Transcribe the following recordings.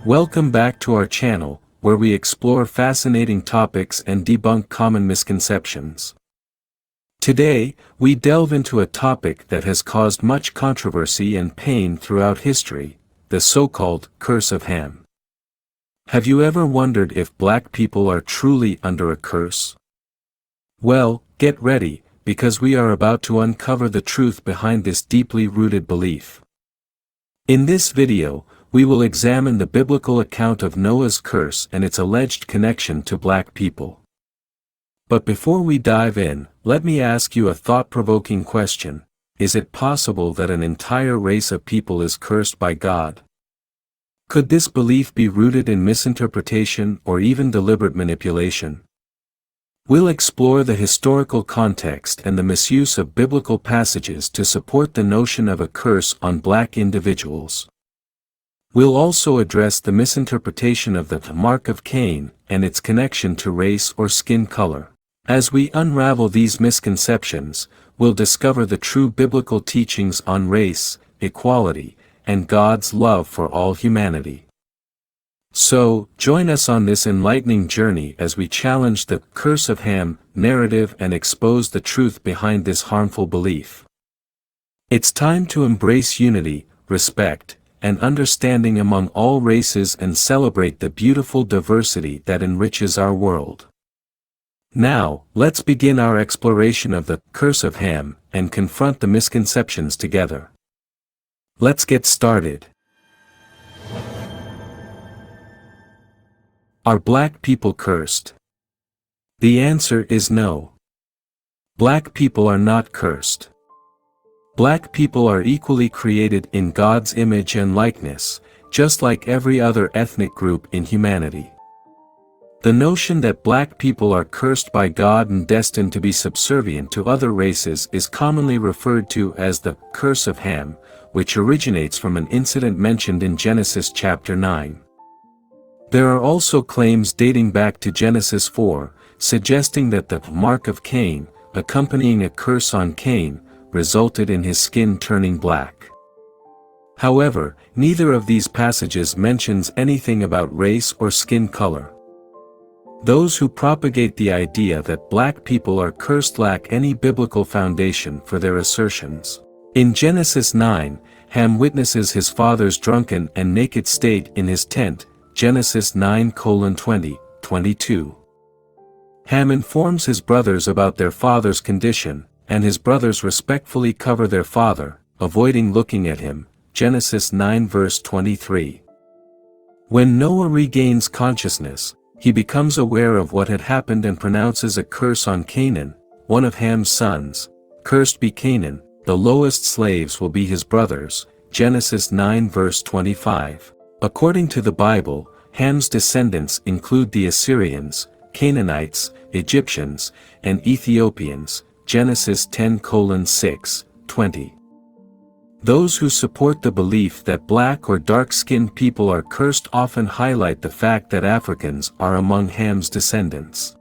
Welcome back to our channel, where we explore fascinating topics and debunk common misconceptions. Today, we delve into a topic that has caused much controversy and pain throughout history, the so-called curse of Ham. Have you ever wondered if black people are truly under a curse? Well, get ready, because we are about to uncover the truth behind this deeply rooted belief. In this video, we will examine the biblical account of Noah's curse and its alleged connection to black people. But before we dive in, let me ask you a thought-provoking question. Is it possible that an entire race of people is cursed by God? Could this belief be rooted in misinterpretation or even deliberate manipulation? We'll explore the historical context and the misuse of biblical passages to support the notion of a curse on black individuals. We'll also address the misinterpretation of the mark of Cain and its connection to race or skin color. As we unravel these misconceptions, we'll discover the true biblical teachings on race, equality, and God's love for all humanity. So, join us on this enlightening journey as we challenge the curse of Ham narrative and expose the truth behind this harmful belief. It's time to embrace unity, respect, and understanding among all races and celebrate the beautiful diversity that enriches our world. Now, let's begin our exploration of the curse of Ham and confront the misconceptions together. Let's get started. Are black people cursed? The answer is no. Black people are not cursed. Black people are equally created in God's image and likeness, just like every other ethnic group in humanity. The notion that black people are cursed by God and destined to be subservient to other races is commonly referred to as the curse of Ham, which originates from an incident mentioned in Genesis chapter 9. There are also claims dating back to Genesis 4, suggesting that the mark of Cain, accompanying a curse on Cain, resulted in his skin turning black. However, neither of these passages mentions anything about race or skin color. Those who propagate the idea that black people are cursed lack any biblical foundation for their assertions. In Genesis 9, Ham witnesses his father's drunken and naked state in his tent, Genesis 9:20-22. Ham informs his brothers about their father's condition, and his brothers respectfully cover their father, avoiding looking at him, Genesis 9:23. When Noah regains consciousness, he becomes aware of what had happened and pronounces a curse on Canaan, one of Ham's sons. Cursed be Canaan, the lowest slaves will be his brothers, Genesis 9:25. According to the Bible, Ham's descendants include the Assyrians, Canaanites, Egyptians, and Ethiopians, Genesis 10:6-20. Those who support the belief that black or dark-skinned people are cursed often highlight the fact that Africans are among Ham's descendants.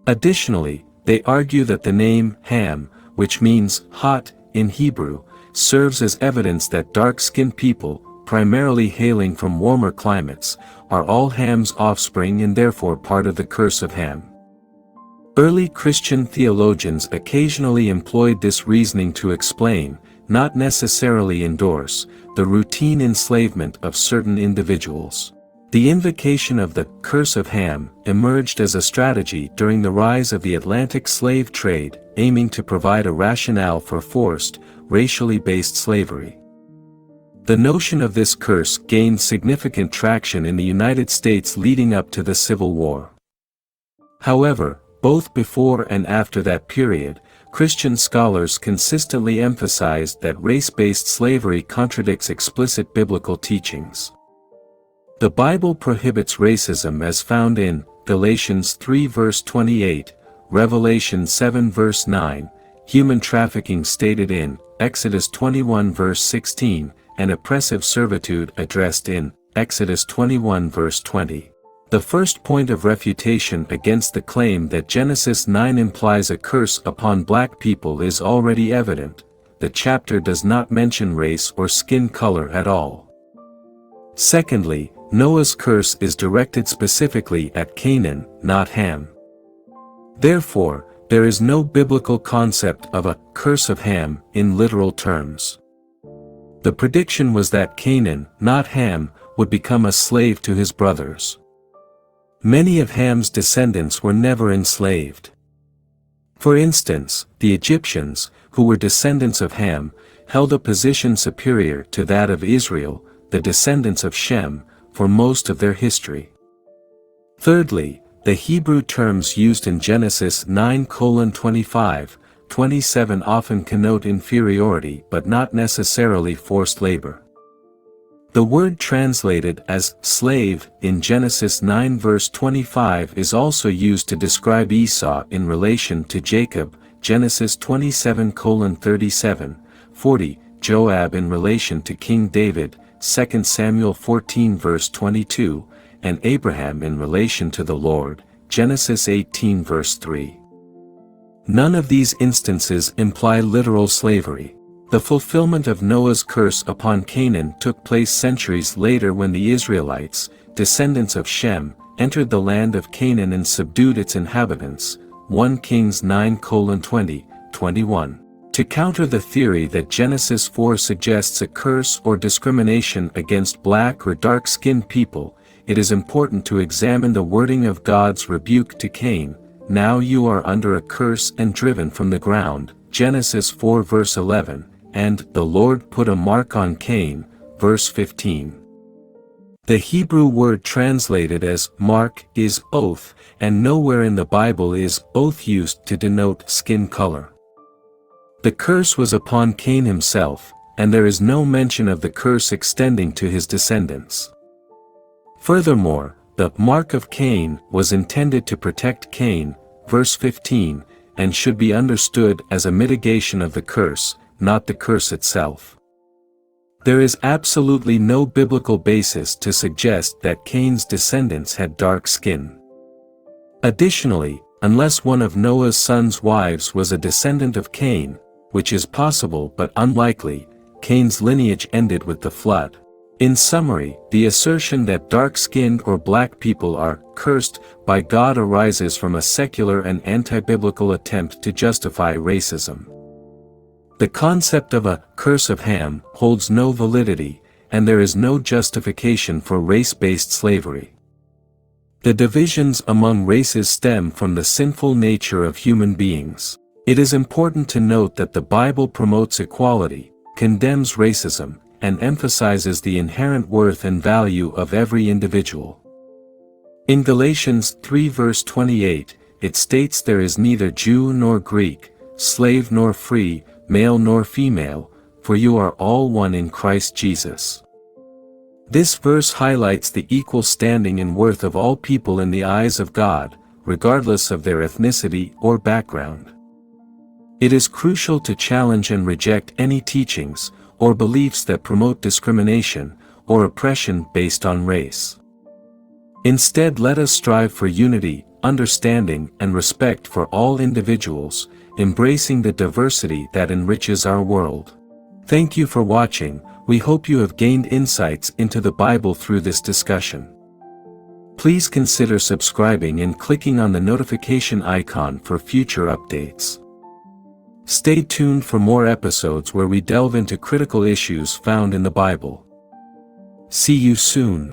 Additionally, they argue that the name Ham, which means hot in Hebrew, serves as evidence that dark-skinned people, primarily hailing from warmer climates, are all Ham's offspring and therefore part of the curse of Ham. Early Christian theologians occasionally employed this reasoning to explain, not necessarily endorse, the routine enslavement of certain individuals. The invocation of the curse of Ham emerged as a strategy during the rise of the Atlantic slave trade, aiming to provide a rationale for forced, racially based slavery. The notion of this curse gained significant traction in the United States leading up to the Civil War. However, both before and after that period, Christian scholars consistently emphasized that race-based slavery contradicts explicit biblical teachings. The Bible prohibits racism as found in Galatians 3:28, Revelation 7:9, human trafficking stated in Exodus 21:16, and oppressive servitude addressed in Exodus 21:20. The first point of refutation against the claim that Genesis 9 implies a curse upon black people is already evident. The chapter does not mention race or skin color at all. Secondly, Noah's curse is directed specifically at Canaan, not Ham. Therefore, there is no biblical concept of a curse of Ham in literal terms. The prediction was that Canaan, not Ham, would become a slave to his brothers. Many of Ham's descendants were never enslaved. For instance, the Egyptians, who were descendants of Ham, held a position superior to that of Israel, the descendants of Shem, for most of their history. Thirdly, the Hebrew terms used in Genesis 9:25-27 often connote inferiority but not necessarily forced labor. The word translated as slave in Genesis 9 verse 25 is also used to describe Esau in relation to Jacob, Genesis 27:37, 40, Joab in relation to King David, 2 Samuel 14 verse 22, and Abraham in relation to the Lord, Genesis 18 verse 3. None of these instances imply literal slavery. The fulfillment of Noah's curse upon Canaan took place centuries later when the Israelites, descendants of Shem, entered the land of Canaan and subdued its inhabitants, 1 Kings 9:20, 21. To counter the theory that Genesis 4 suggests a curse or discrimination against black or dark-skinned people, it is important to examine the wording of God's rebuke to Cain, "Now you are under a curse and driven from the ground," Genesis 4 verse 11, and "The Lord put a mark on Cain," verse 15. The Hebrew word translated as mark is oath, and nowhere in the Bible is oath used to denote skin color. The curse was upon Cain himself, and there is no mention of the curse extending to his descendants. Furthermore, the mark of Cain was intended to protect Cain, verse 15, and should be understood as a mitigation of the curse, not the curse itself. There is absolutely no biblical basis to suggest that Cain's descendants had dark skin. Additionally, unless one of Noah's sons' wives was a descendant of Cain, which is possible but unlikely, Cain's lineage ended with the flood. In summary, the assertion that dark-skinned or black people are cursed by God arises from a secular and anti-biblical attempt to justify racism. The concept of a curse of Ham holds no validity, and there is no justification for race-based slavery. The divisions among races stem from the sinful nature of human beings. It is important to note that the Bible promotes equality, condemns racism, and emphasizes the inherent worth and value of every individual. In Galatians 3 verse 28, it states there is neither Jew nor Greek, slave nor free, male nor female, for you are all one in Christ Jesus. This verse highlights the equal standing and worth of all people in the eyes of God, regardless of their ethnicity or background. It is crucial to challenge and reject any teachings or beliefs that promote discrimination or oppression based on race. Instead, let us strive for unity, understanding, and respect for all individuals, embracing the diversity that enriches our world. Thank you for watching. We hope you have gained insights into the Bible through this discussion. Please consider subscribing and clicking on the notification icon for future updates. Stay tuned for more episodes where we delve into critical issues found in the Bible. See you soon.